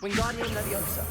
Wingardium Leviosa.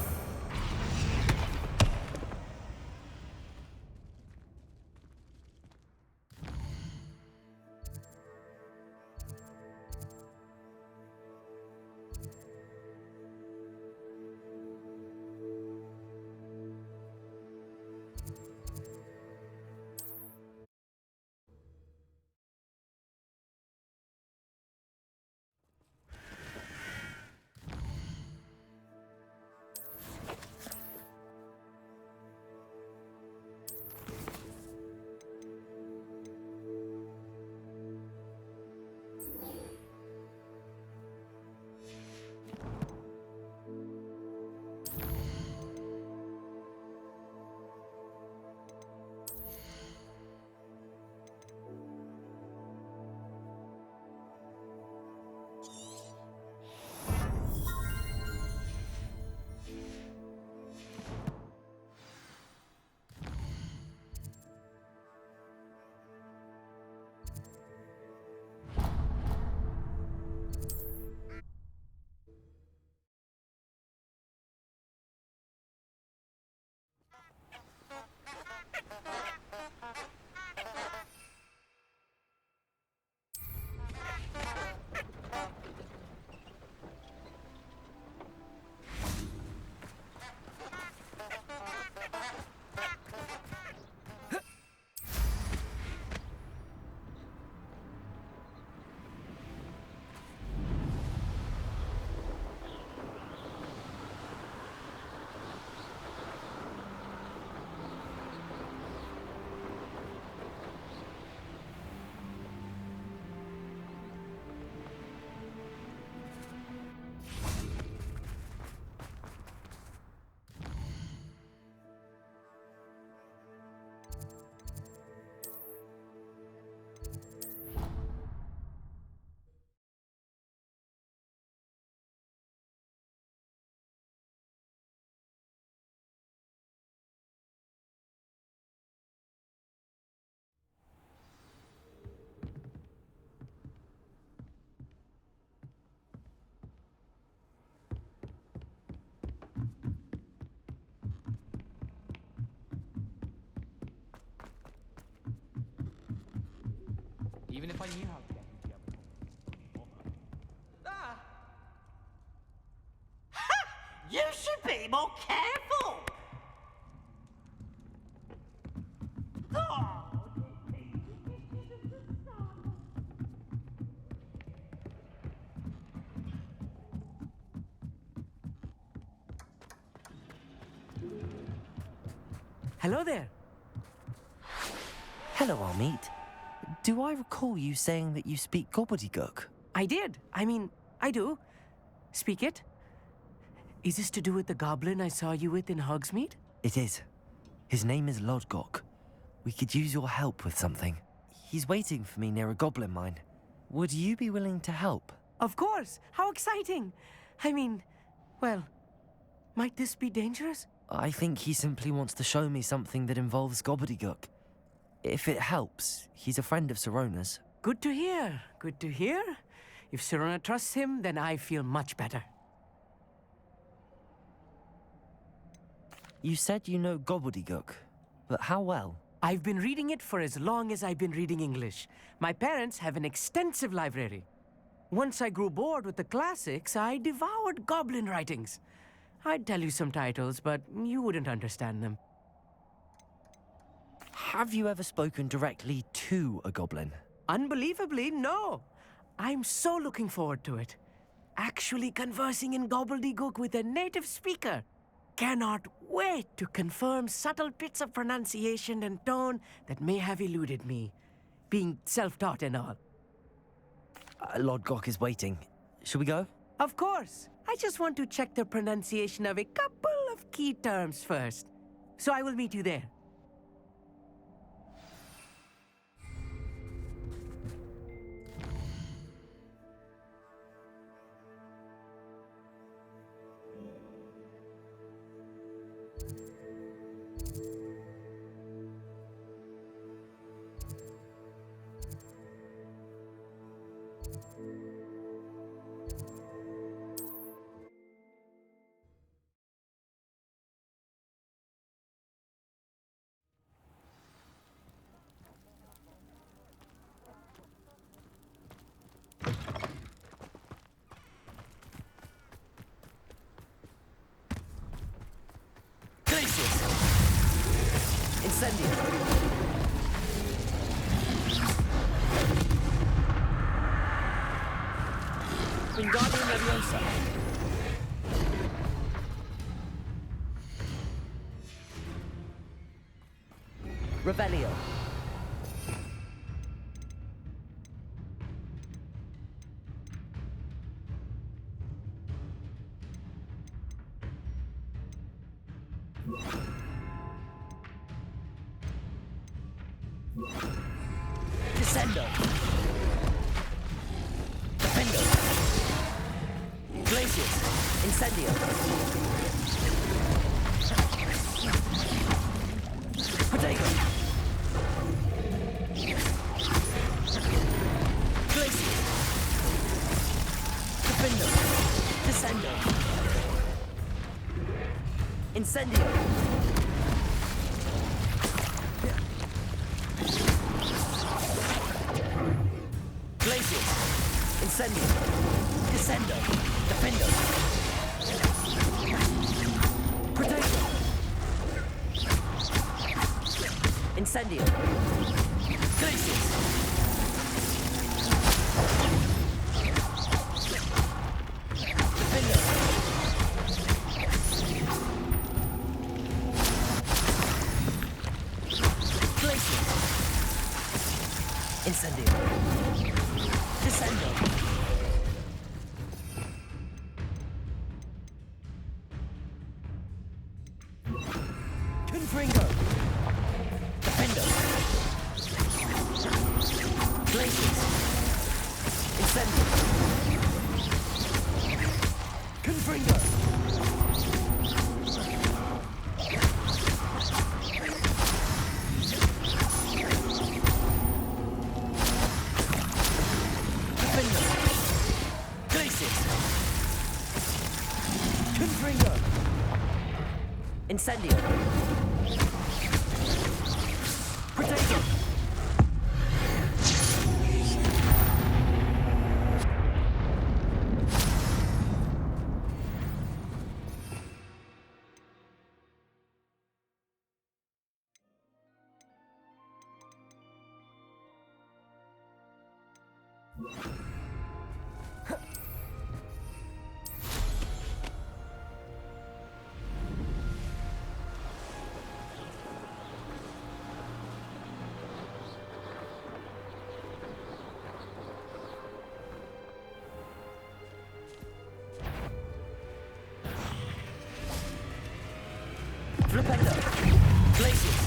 Even if I knew how to get into the other Ah. Ha! You should be more careful! Oh, Hello there. Hello, Almeet. Do I recall you saying that you speak gobbledygook? I did. I do. Speak it. Is this to do with the goblin I saw you with in Hogsmeade? It is. His name is Lodgok. We could use your help with something. He's waiting for me near a goblin mine. Would you be willing to help? Of course. How exciting. Well, might this be dangerous? I think he simply wants to show me something that involves gobbledygook. If it helps, he's a friend of Sirona's. Good to hear. Good to hear. If Sirona trusts him, then I feel much better. You said you know gobbledygook, but how well? I've been reading it for as long as I've been reading English. My parents have an extensive library. Once I grew bored with the classics, I devoured goblin writings. I'd tell you some titles, but you wouldn't understand them. Have you ever spoken directly to a goblin? Unbelievably, no. I'm so looking forward to it. Actually conversing in gobbledygook with a native speaker. Cannot wait to confirm subtle bits of pronunciation and tone that may have eluded me, being self-taught and all. Lodgok is waiting. Shall we go? Of course. I just want to check the pronunciation of a couple of key terms first. So I will meet you there. Incendio. Wingardium Leviosa. Revelio. Descendo. Defendo. Glacius. Incendio. Protego. Glacius. Defendo. Descendo. Incendio. Glacius. Incendio. Descendo. Defendo. Protego. Incendio. Glacius. Defendo. Glacius. Incendio. Descendo. Confringo. Defendo. Glacius. Incendio. Confringo. Defendo. Glacius. Confringo. Incendio. Protego. Flipendo. Glacius.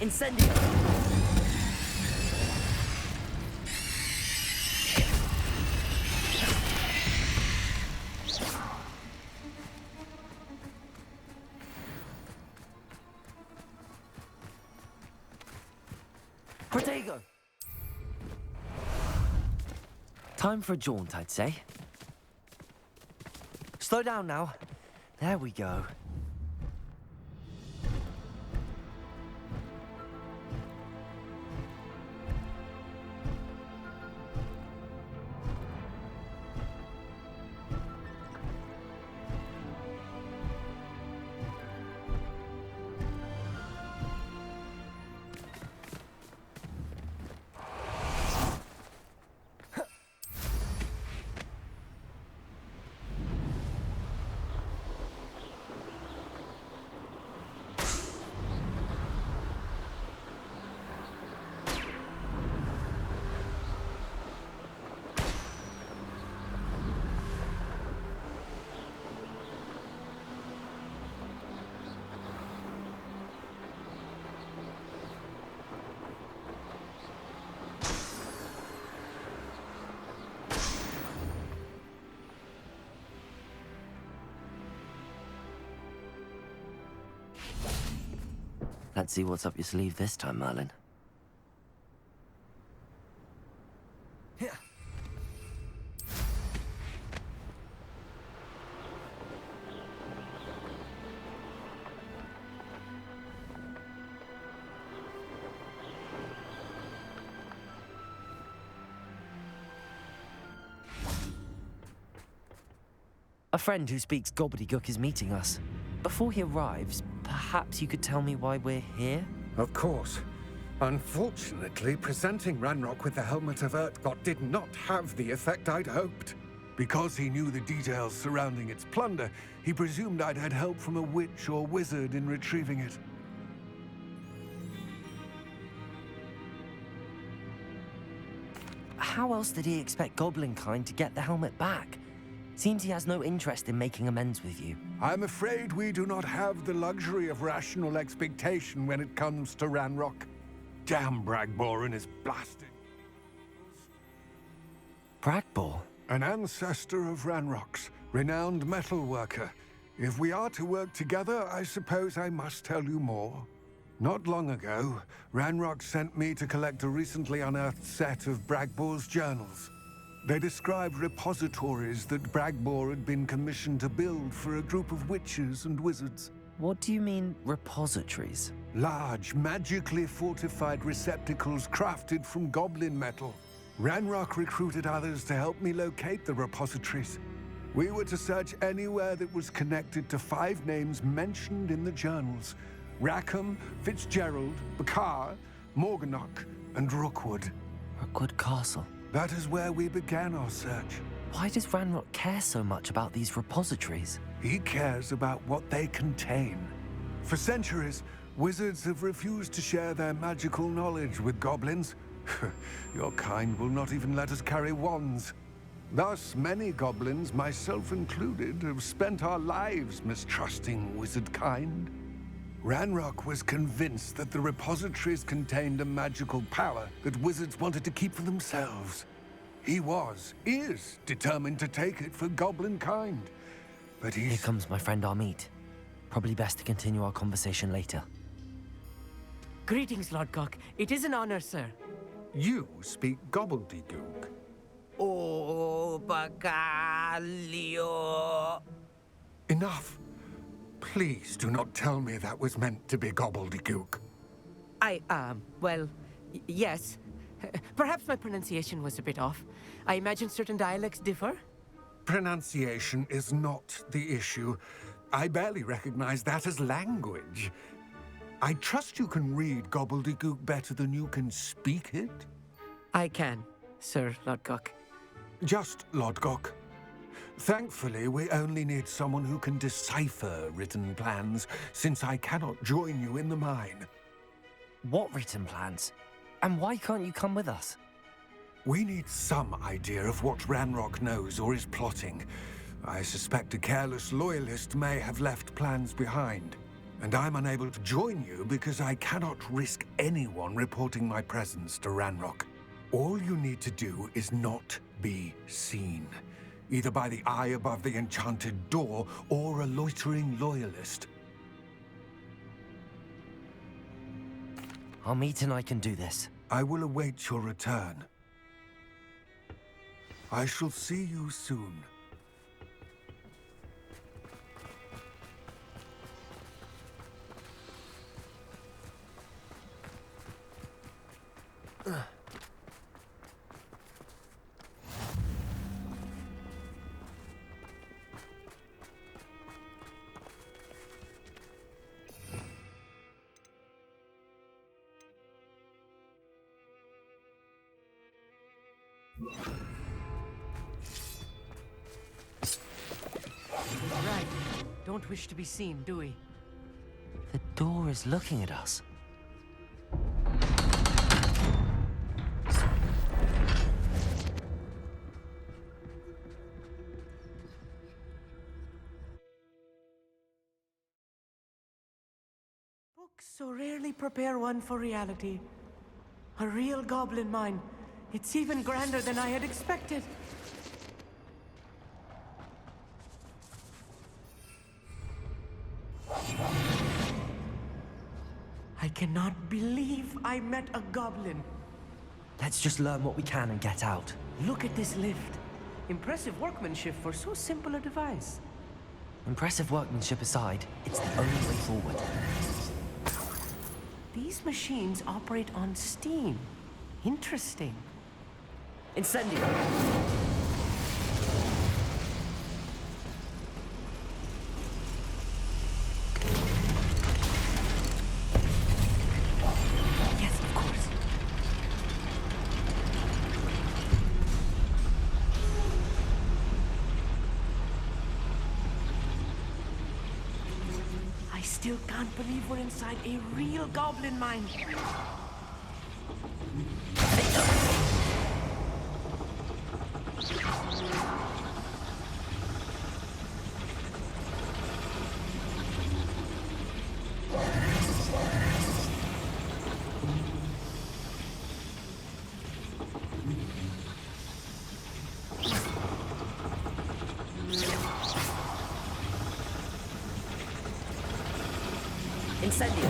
Incendio. Protego. Time for a jaunt, I'd say. Slow down now. There we go. Let's see what's up your sleeve this time, Merlin. A friend who speaks gobbledygook is meeting us. Before he arrives, perhaps you could tell me why we're here? Of course. Unfortunately, presenting Ranrock with the Helmet of Urtkot did not have the effect I'd hoped. Because he knew the details surrounding its plunder, he presumed I'd had help from a witch or wizard in retrieving it. How else did he expect Goblinkind to get the helmet back? Seems he has no interest in making amends with you. I'm afraid we do not have the luxury of rational expectation when it comes to Ranrock. Damn Bragbor and his blasted... Bragbor? An ancestor of Ranrock's, renowned metal worker. If we are to work together, I suppose I must tell you more. Not long ago, Ranrock sent me to collect a recently unearthed set of Bragbor's journals. They described repositories that Bragbor had been commissioned to build for a group of witches and wizards. What do you mean, repositories? Large, magically fortified receptacles crafted from goblin metal. Ranrock recruited others to help me locate the repositories. We were to search anywhere that was connected to 5 names mentioned in the journals: Rackham, Fitzgerald, Bakar, Morganach, and Rookwood. Rookwood Castle. That is where we began our search. Why does Ranrock care so much about these repositories? He cares about what they contain. For centuries, wizards have refused to share their magical knowledge with goblins. Your kind will not even let us carry wands. Thus, many goblins, myself included, have spent our lives mistrusting wizard kind. Ranrock was convinced that the repositories contained a magical power that wizards wanted to keep for themselves. He is determined to take it for goblin kind. But Here comes my friend Amit. Probably best to continue our conversation later. Greetings, Lord Gok. It is an honor, sir. You speak gobbledygook. Oh, Bacalio. Enough. Please do not tell me that was meant to be gobbledygook. Well, yes. Perhaps my pronunciation was a bit off. I imagine certain dialects differ. Pronunciation is not the issue. I barely recognize that as language. I trust you can read gobbledygook better than you can speak it? I can, Sir Lord Gok. Just Lord Gok. Thankfully, we only need someone who can decipher written plans, since I cannot join you in the mine. What written plans? And why can't you come with us? We need some idea of what Ranrock knows or is plotting. I suspect a careless loyalist may have left plans behind. And I'm unable to join you because I cannot risk anyone reporting my presence to Ranrock. All you need to do is not be seen, either by the eye above the enchanted door or a loitering loyalist. Amit and I can do this. I will await your return. I shall see you soon. Right. Don't wish to be seen, do we? The door is looking at us. Books so rarely prepare one for reality. A real goblin mine. It's even grander than I had expected. I cannot believe I met a goblin. Let's just learn what we can and get out. Look at this lift. Impressive workmanship for so simple a device. Impressive workmanship aside, it's the only way forward. These machines operate on steam. Interesting. Incendio. still can't believe we're inside a real goblin mine. Incendio.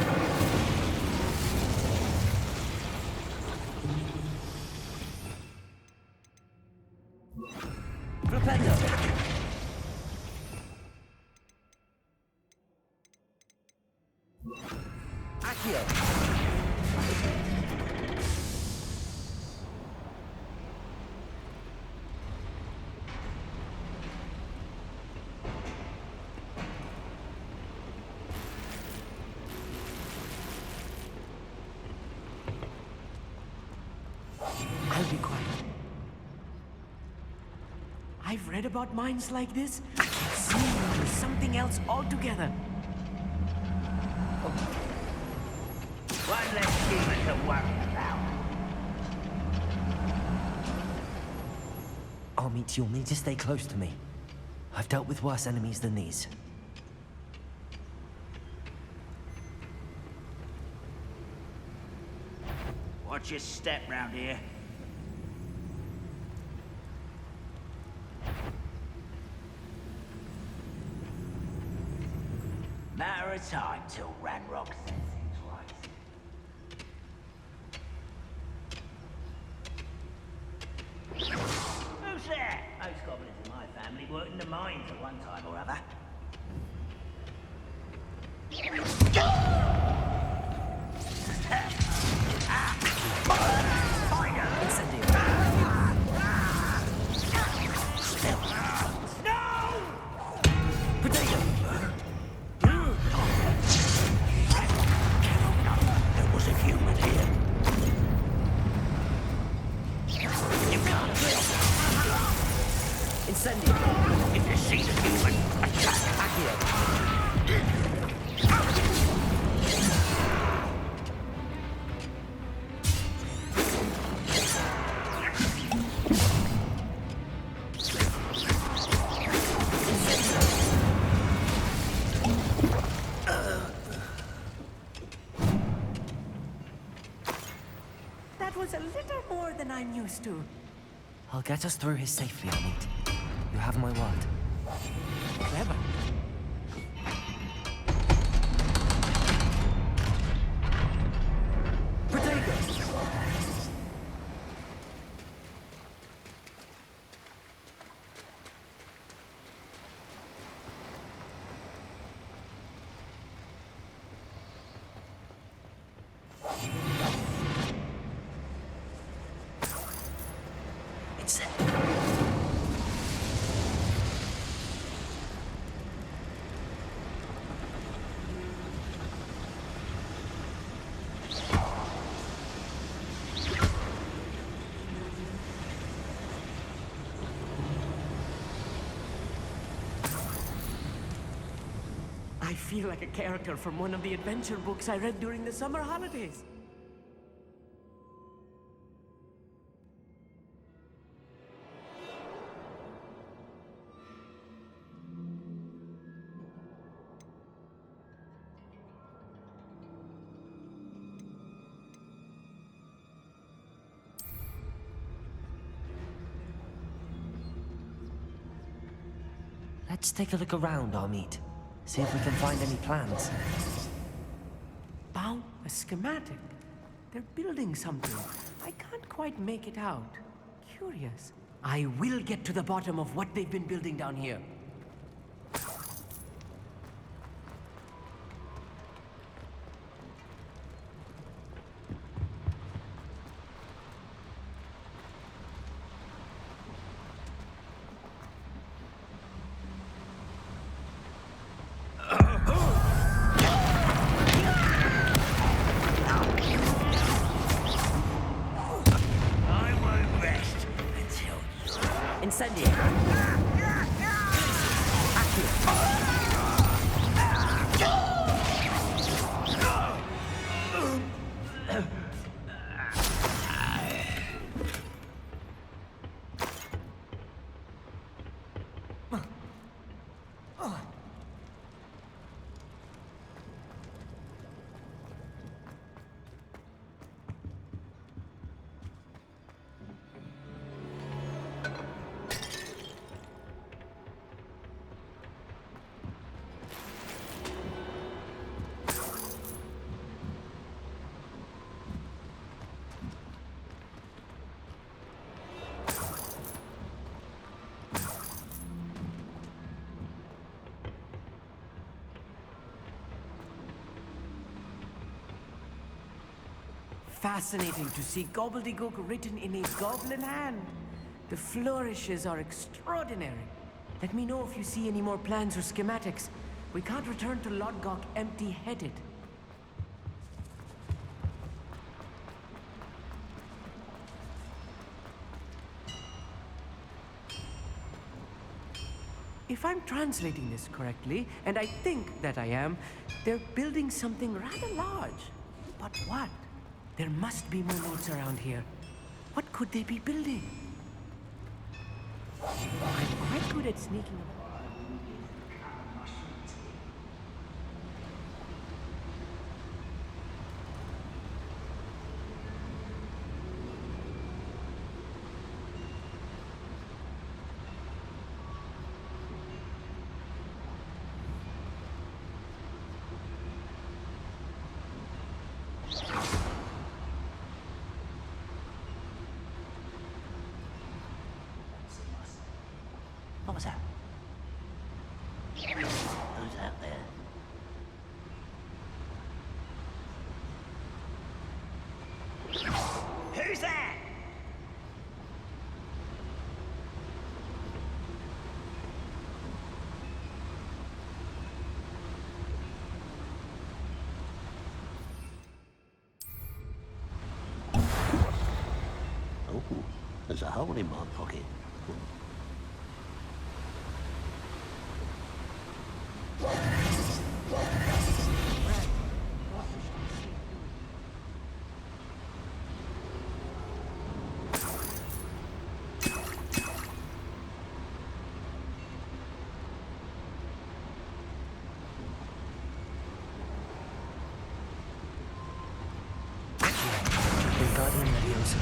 Propendo. Accio. I'll be quiet. I've read about mines like this. Seeing is something else altogether. One less demon to worry about. Armit, you'll need to stay close to me. I've dealt with worse enemies than these. Watch your step round here. Matter of time till Ranrock says things right. Who's there? Most goblins in my family worked in the mines at one time or other. Incendio. Potato. There was a human here. You can't kill. Incendio. If you see the human, attack. Accio. That was a little more than I'm used to. I'll get us through here safely, Armit. You have my word. Clever. Potatoes. It's... I feel like a character from one of the adventure books I read during the summer holidays. Let's take a look around, Armit. See if we can find any plans. Bound a schematic. They're building something. I can't quite make it out. Curious. I will get to the bottom of what they've been building down here. I won't rest until you... Incendio. Accio. fascinating to see gobbledygook written in a goblin hand. The flourishes are extraordinary. Let me know if you see any more plans or schematics. We can't return to Lodgok empty-headed. If I'm translating this correctly, and I think that I am, they're building something rather large. But what? There must be more notes around here. What could they be building? I'm quite good at sneaking up. What was that? Who's out there? Who's that? Oh, there's a hole in my pocket. Wingardium Leviosa.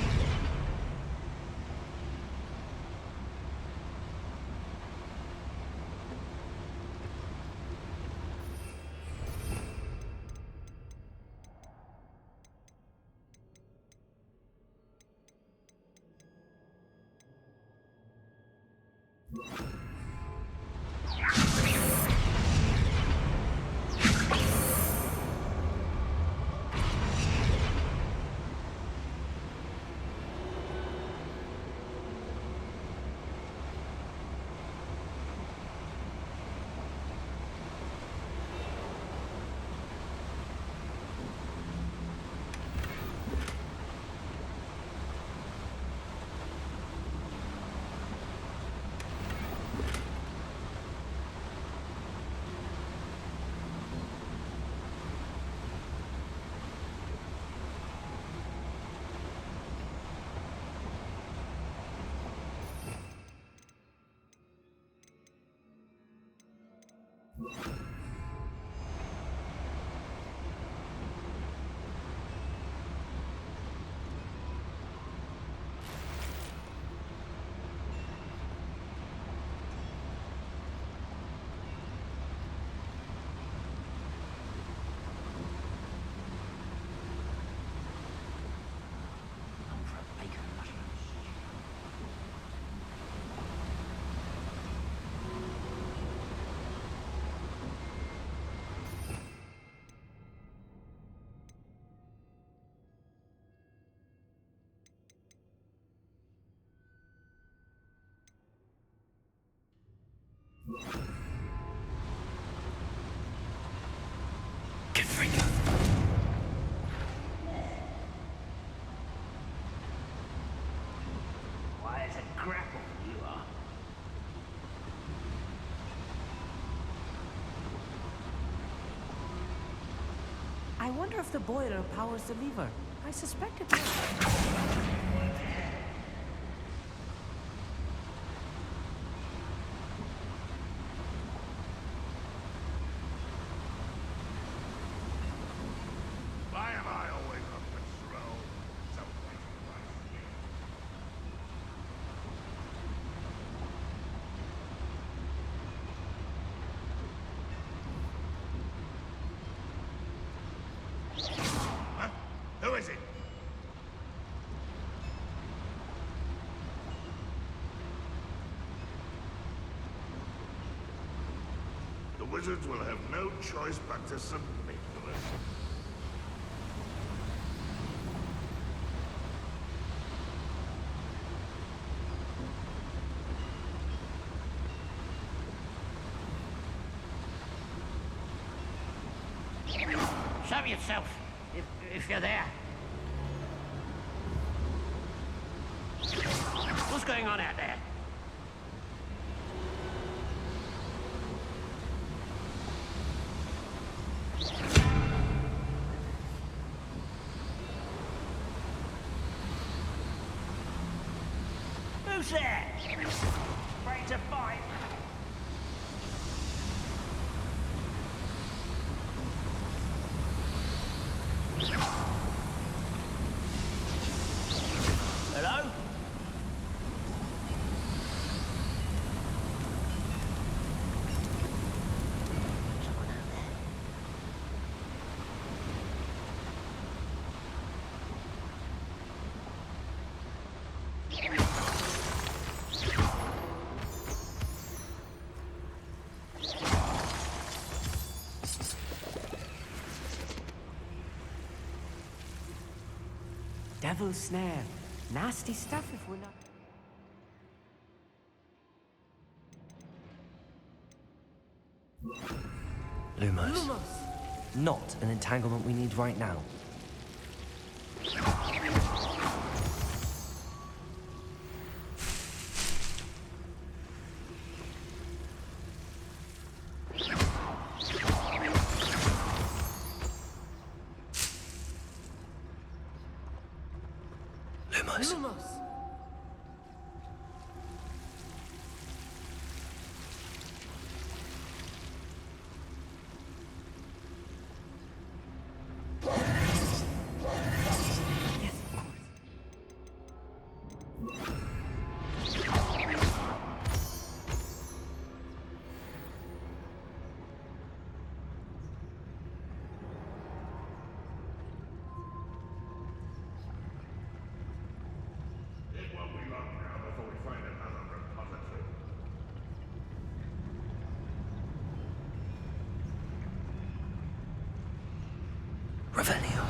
Why, it's a grapple you are. I wonder if the boiler powers the lever. I suspect it does. Why am I always on patrol? So huh? Who is it? The wizards will have no choice but to submit to us. Show yourself, if you're there. What's going on out there? Who's there? Ready to fight? Hello? Someone out there. Devil's snare. Nasty stuff if we're not... Lumos. Lumos! Not an entanglement we need right now. Lumos. Lumos! Yes, of course. It won't be long now before we find another repository. Revelio.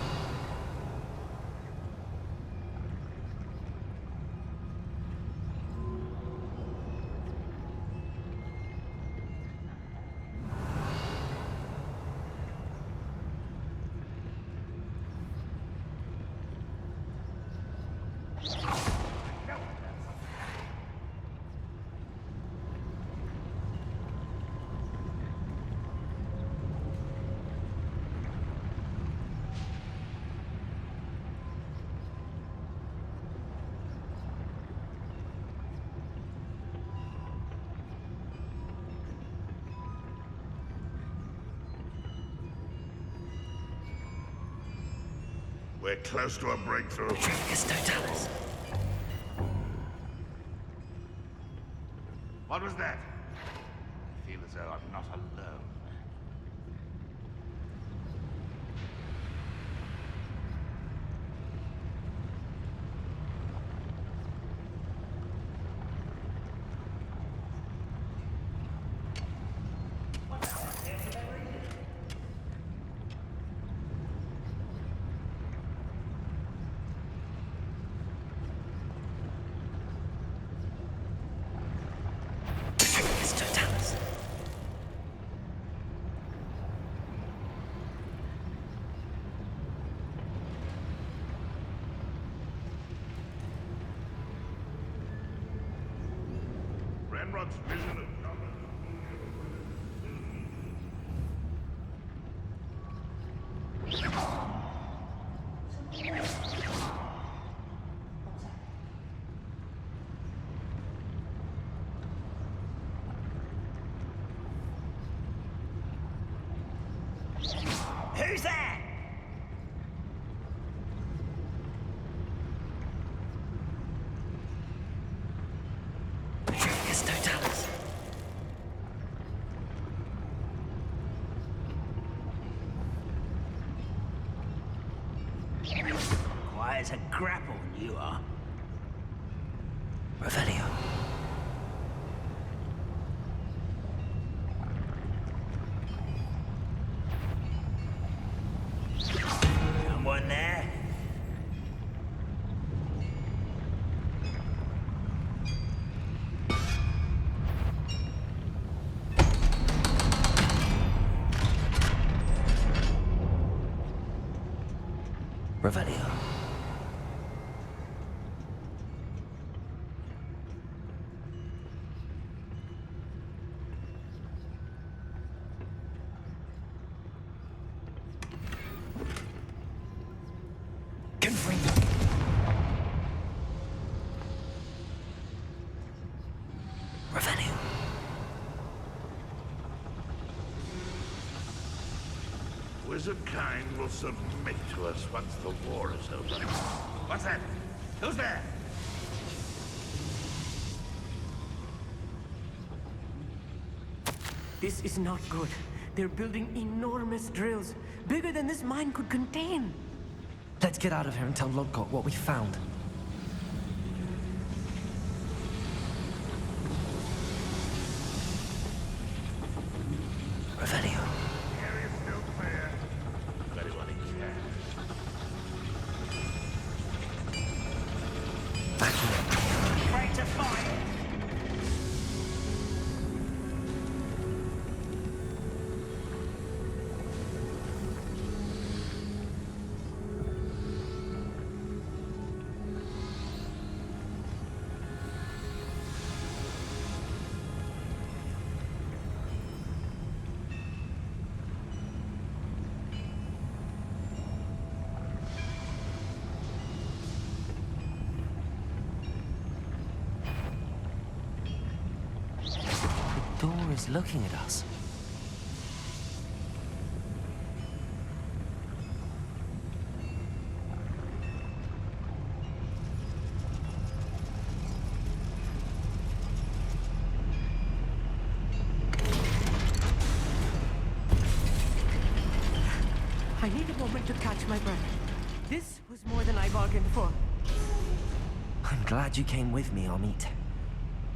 We're close to a breakthrough. Trigus totalis. What was that? I feel as though I'm not alone. Trigus totalis. Renrod's vision of numbers. Who's there? Trigus totalis. Quiet as a grapple, you are. Revelio. Someone there? Revelio. Revelio. Wizard kind will submit to us once the war is over. What's that? Who's there? This is not good. They're building enormous drills, bigger than this mine could contain. Let's get out of here and tell Lodgok what we found. Revelio. Area's still clear. Very well, can. Back here. Ready to fight! The door is looking at us. I need a moment to catch my breath. This was more than I bargained for. I'm glad you came with me, Amit.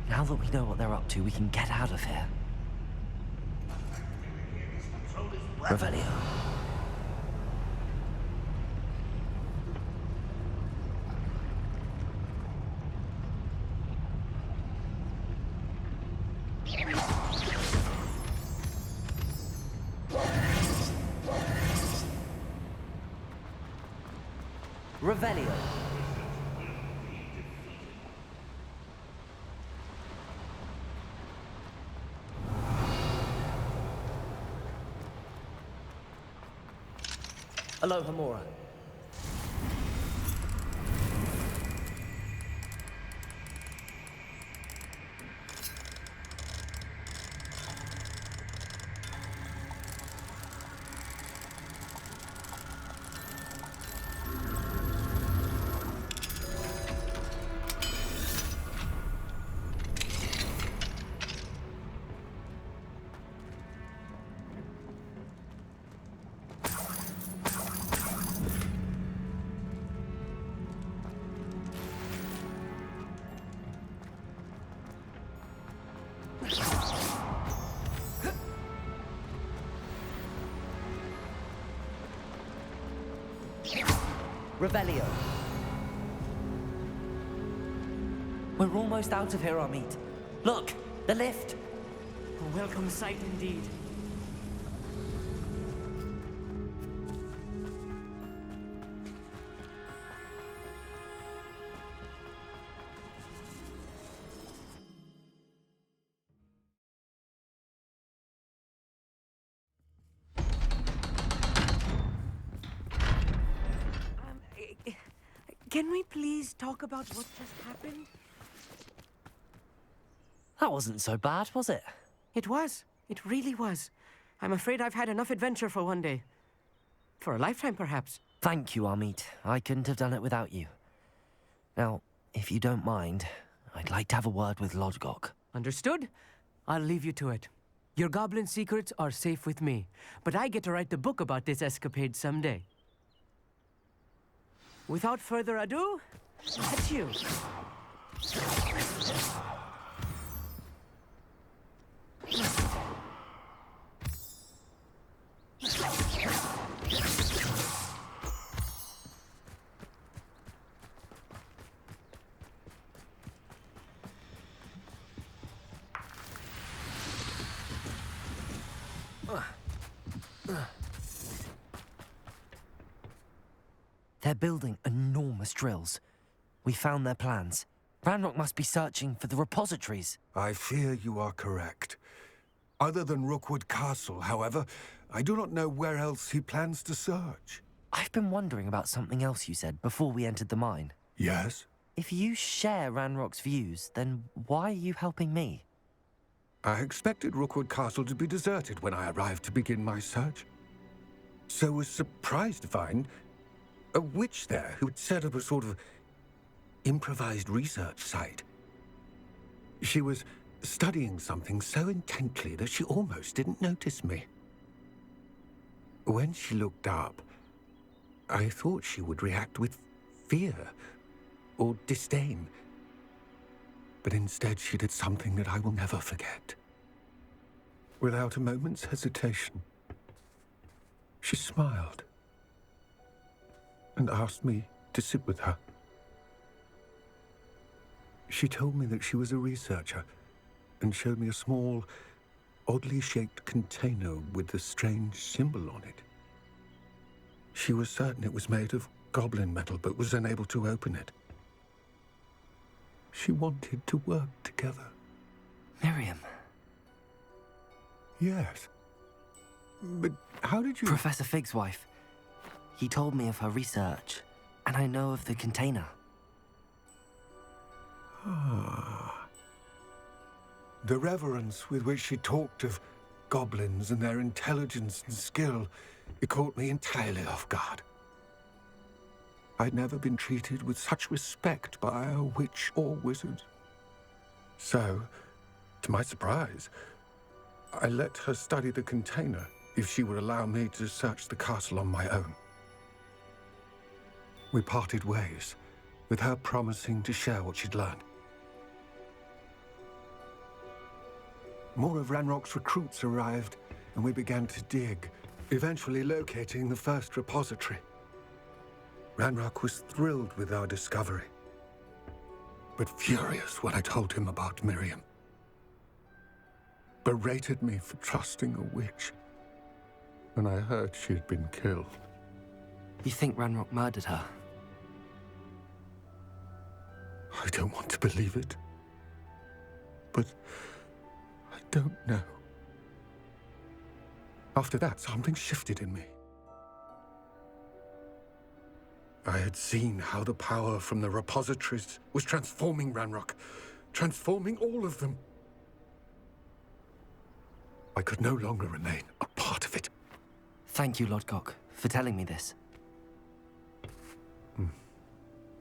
Now that we know what they're up to, we can get out of here. Revelio. Revelio. Aloha Mora. Revelio. We're almost out of here, Amit. Look, the lift. A welcome sight indeed. Can we please talk about what just happened? That wasn't so bad, was it? It was. It really was. I'm afraid I've had enough adventure for one day. For a lifetime, perhaps. Thank you, Amit. I couldn't have done it without you. Now, if you don't mind, I'd like to have a word with Lodgok. Understood? I'll leave you to it. Your goblin secrets are safe with me, but I get to write the book about this escapade someday. Without further ado, that's you. They're building enormous drills. We found their plans. Ranrock must be searching for the repositories. I fear you are correct. Other than Rookwood Castle, however, I do not know where else he plans to search. I've been wondering about something else you said before we entered the mine. Yes? If you share Ranrock's views, then why are you helping me? I expected Rookwood Castle to be deserted when I arrived to begin my search. So was surprised to find a witch there who had set up a sort of improvised research site. She was studying something so intently that she almost didn't notice me. When she looked up, I thought she would react with fear or disdain. But instead she did something that I will never forget. Without a moment's hesitation, she smiled and asked me to sit with her. She told me that she was a researcher and showed me a small, oddly shaped container with a strange symbol on it. She was certain it was made of goblin metal, but was unable to open it. She wanted to work together. Miriam. Yes. But how did you... Professor Fig's wife. He told me of her research, and I know of the container. The reverence with which she talked of goblins and their intelligence and skill, it caught me entirely off guard. I'd never been treated with such respect by a witch or wizard. So, to my surprise, I let her study the container if she would allow me to search the castle on my own. We parted ways, with her promising to share what she'd learned. More of Ranrock's recruits arrived, and we began to dig, eventually locating the first repository. Ranrock was thrilled with our discovery, but furious when I told him about Miriam. Berated me for trusting a witch when I heard she had been killed. You think Ranrock murdered her? I don't want to believe it, but I don't know. After that, something shifted in me. I had seen how the power from the repositories was transforming Ranrock, transforming all of them. I could no longer remain a part of it. Thank you, Lodgok, for telling me this.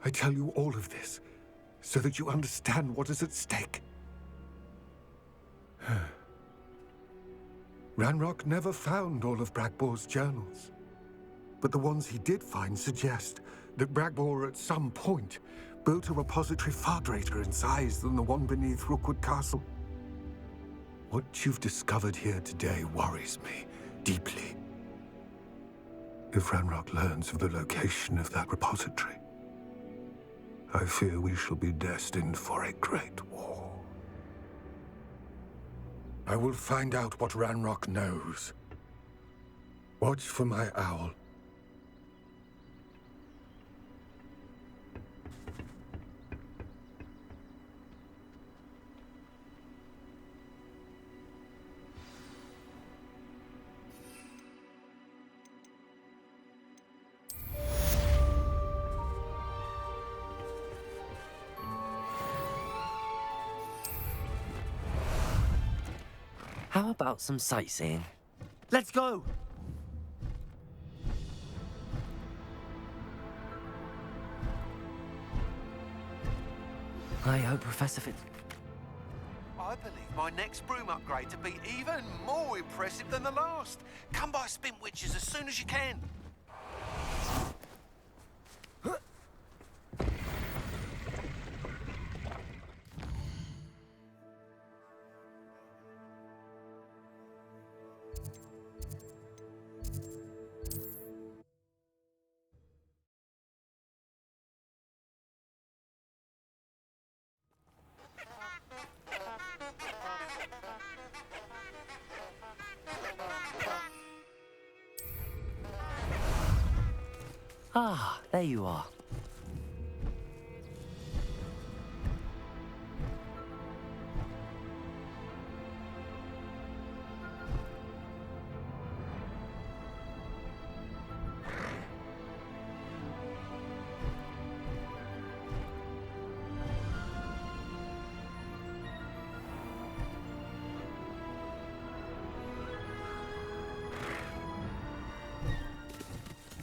I tell you all of this so that you understand what is at stake. Ranrock never found all of Bragbor's journals, but the ones he did find suggest that Bragbor at some point built a repository far greater in size than the one beneath Rookwood Castle. What you've discovered here today worries me deeply. If Ranrock learns of the location of that repository, I fear we shall be destined for a great war. I will find out what Ranrock knows. Watch for my owl. How about some sightseeing? Let's go! I hope Professor Fitz... I believe my next broom upgrade to be even more impressive than the last. Come by Spin Witches as soon as you can. Ah, there you are.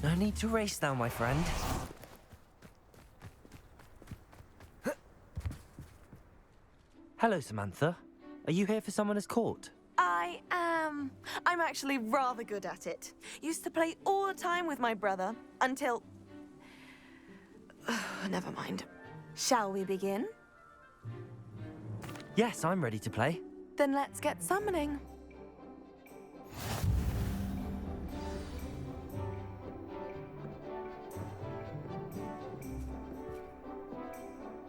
No need to race now, my friend. Hello, Samantha. Are you here for someone as court? I am. I'm actually rather good at it. Used to play all the time with my brother until... Never mind. Shall we begin? Yes, I'm ready to play. Then let's get summoning.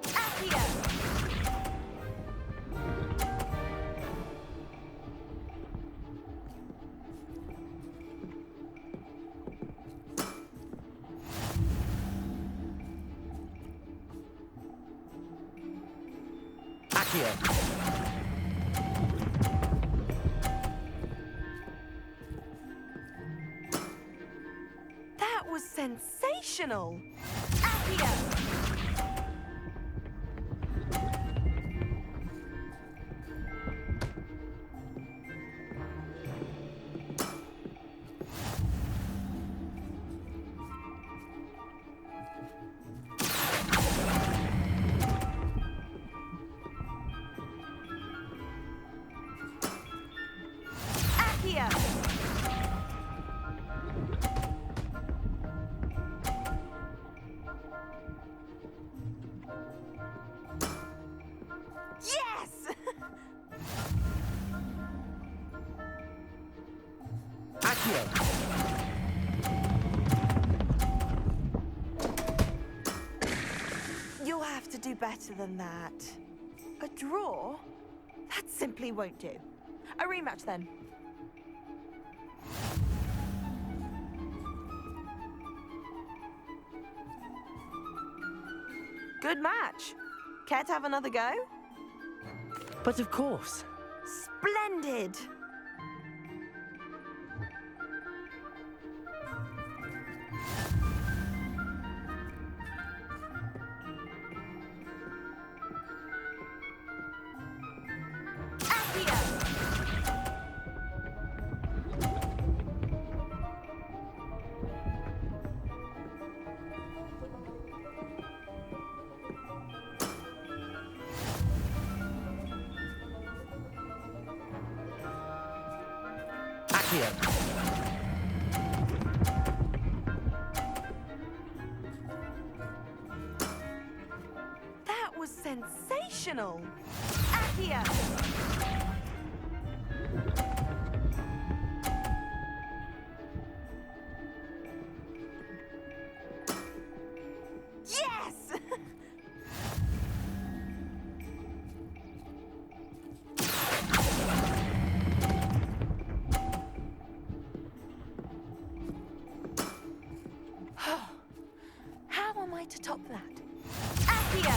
Accio! Accio! That was sensational! Accio! Accio! Yes! Accio! You'll have to do better than that. A draw? That simply won't do. A rematch then. Good match. Care to have another go? But of course. Splendid! Accio! Accio! That was sensational! Accio! Yes! How am I to top that? Accio!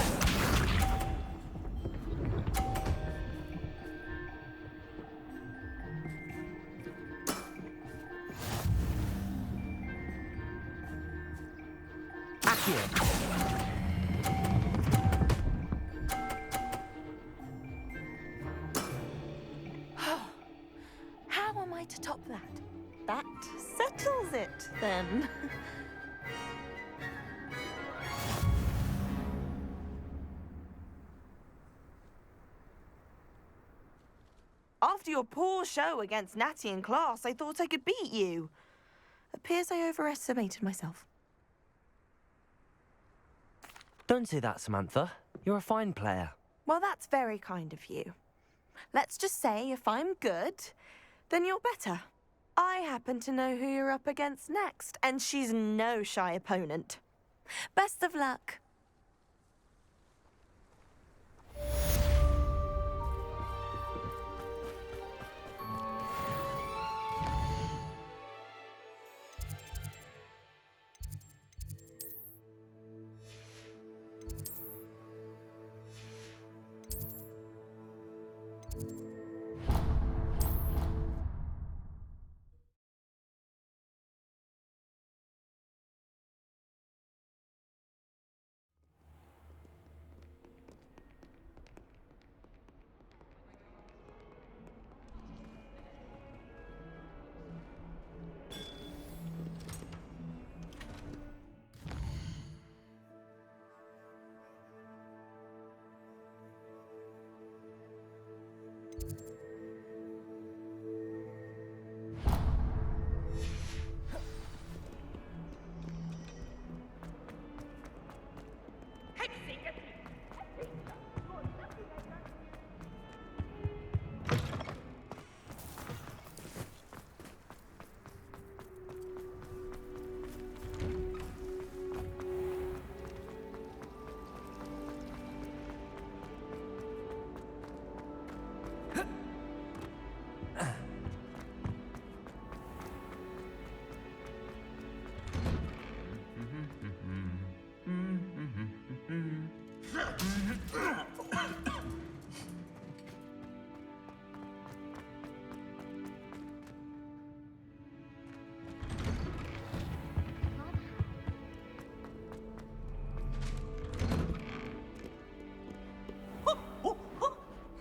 Accio! How am I to top that? That settles it, then. After your poor show against Natty in class, I thought I could beat you. Appears I overestimated myself. Don't say that, Samantha. You're a fine player. Well, that's very kind of you. Let's just say if I'm good, then you're better. I happen to know who you're up against next, and she's no shy opponent. Best of luck.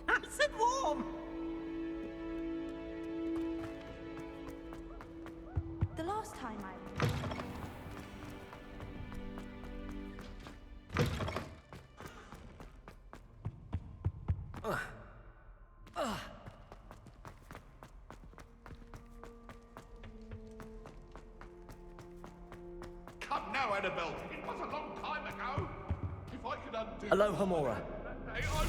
Nice and warm. The last time I... Come now, Annabelle. It was a long time ago. If I could undo... Hello, Homora. Hang on.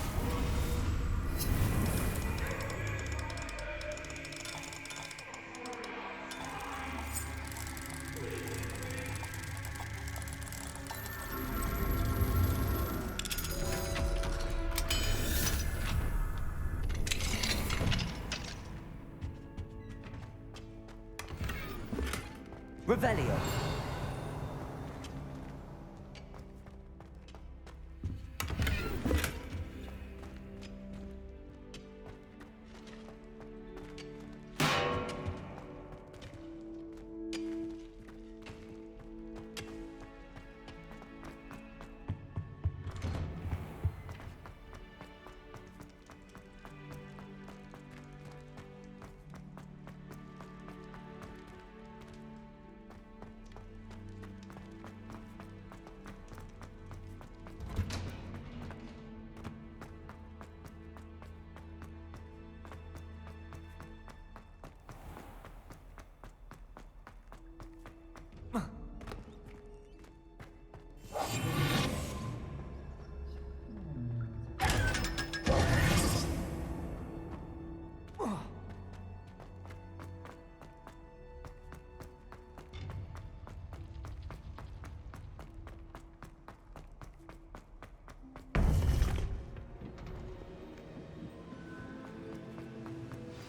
Revelio.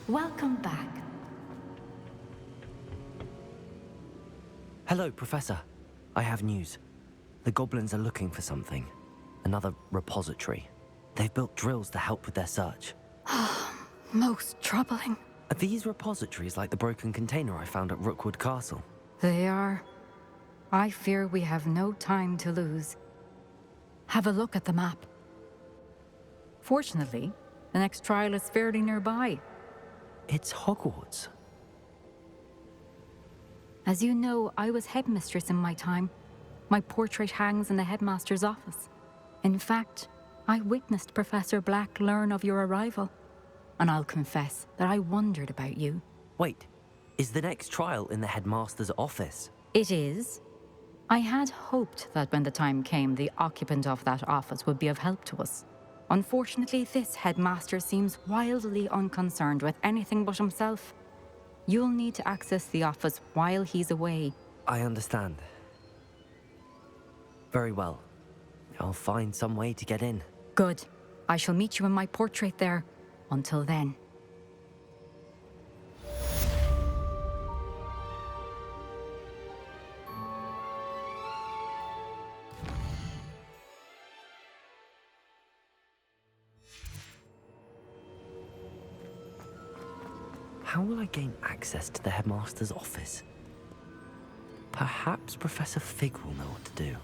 Welcome back. Hello, Professor. I have news. The goblins are looking for something. Another repository. They've built drills to help with their search. Most troubling. Are these repositories like the broken container I found at Rookwood Castle? They are. I fear we have no time to lose. Have a look at the map. Fortunately, the next trial is fairly nearby. It's Hogwarts. As you know, I was headmistress in my time. My portrait hangs in the headmaster's office. In fact, I witnessed Professor Black learn of your arrival. And I'll confess that I wondered about you. Wait, is the next trial in the headmaster's office? It is. I had hoped that when the time came, the occupant of that office would be of help to us. Unfortunately, this headmaster seems wildly unconcerned with anything but himself. You'll need to access the office while he's away. I understand. Very well. I'll find some way to get in. Good. I shall meet you in my portrait there. Until then. How will I gain access to the headmaster's office? Perhaps Professor Fig will know what to do.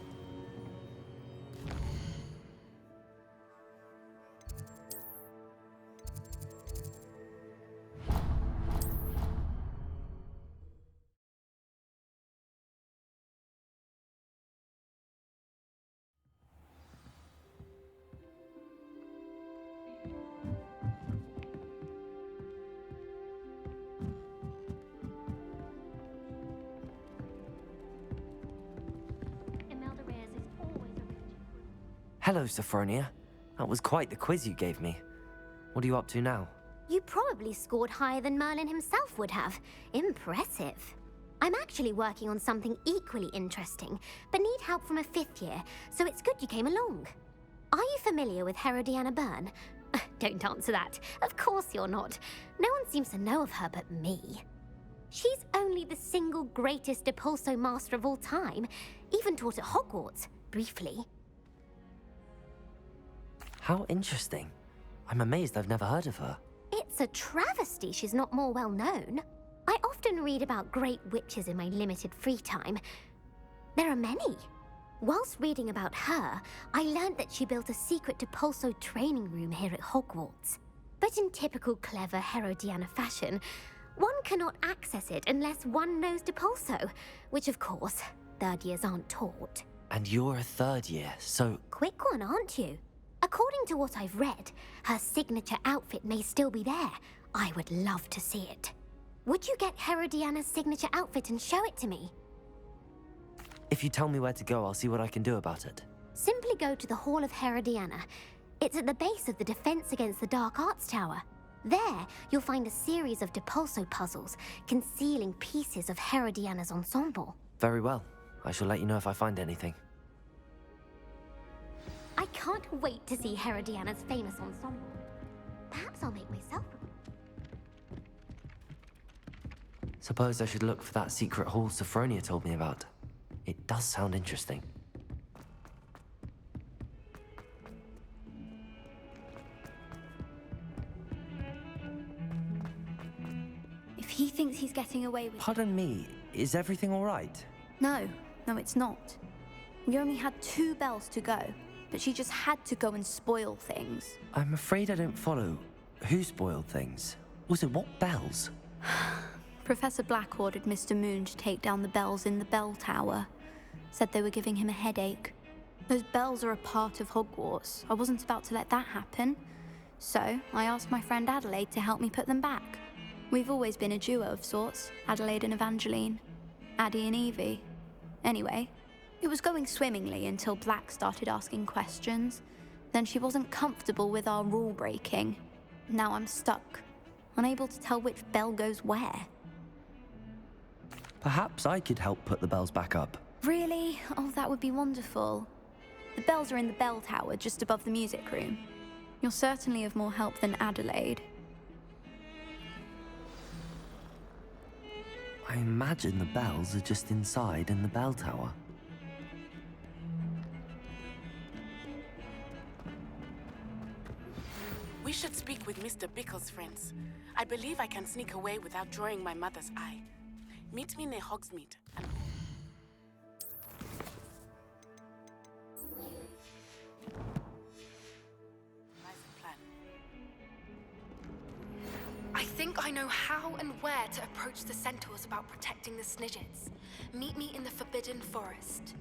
Hello, Sophronia. That was quite the quiz you gave me. What are you up to now? You probably scored higher than Merlin himself would have. Impressive. I'm actually working on something equally interesting, but need help from a 5th year, so it's good you came along. Are you familiar with Herodiana Byrne? Don't answer that. Of course you're not. No one seems to know of her but me. She's only the single greatest Depulso master of all time, even taught at Hogwarts, briefly. How interesting. I'm amazed I've never heard of her. It's a travesty she's not more well known. I often read about great witches in my limited free time. There are many. Whilst reading about her, I learned that she built a secret Depulso training room here at Hogwarts. But in typical clever Herodiana fashion, one cannot access it unless one knows Depulso, which of course, third years aren't taught. And you're a third year, so... Quick one, aren't you? According to what I've read, her signature outfit may still be there. I would love to see it. Would you get Herodiana's signature outfit and show it to me? If you tell me where to go, I'll see what I can do about it. Simply go to the Hall of Herodiana. It's at the base of the Defense Against the Dark Arts Tower. There, you'll find a series of Depulso puzzles concealing pieces of Herodiana's ensemble. Very well. I shall let you know if I find anything. I can't wait to see Herodiana's famous ensemble. Perhaps I'll make myself. Suppose I should look for that secret hall Sophronia told me about. It does sound interesting. If he thinks he's getting away with... Pardon me, is everything all right? No, it's not. We only had 2 bells to go, but she just had to go and spoil things. I'm afraid I don't follow. Who spoiled things? Also, what bells? Professor Black ordered Mr. Moon to take down the bells in the bell tower. Said they were giving him a headache. Those bells are a part of Hogwarts. I wasn't about to let that happen. So, I asked my friend Adelaide to help me put them back. We've always been a duo of sorts, Adelaide and Evangeline. Addie and Evie. Anyway, it was going swimmingly until Black started asking questions. Then she wasn't comfortable with our rule breaking. Now I'm stuck, unable to tell which bell goes where. Perhaps I could help put the bells back up. Really? Oh, that would be wonderful. The bells are in the bell tower just above the music room. You're certainly of more help than Adelaide. I imagine the bells are just inside in the bell tower. We should speak with Mr. Bickle's friends. I believe I can sneak away without drawing my mother's eye. Meet me near Hogsmeade and... I think I know how and where to approach the centaurs about protecting the Snidgets. Meet me in the Forbidden Forest.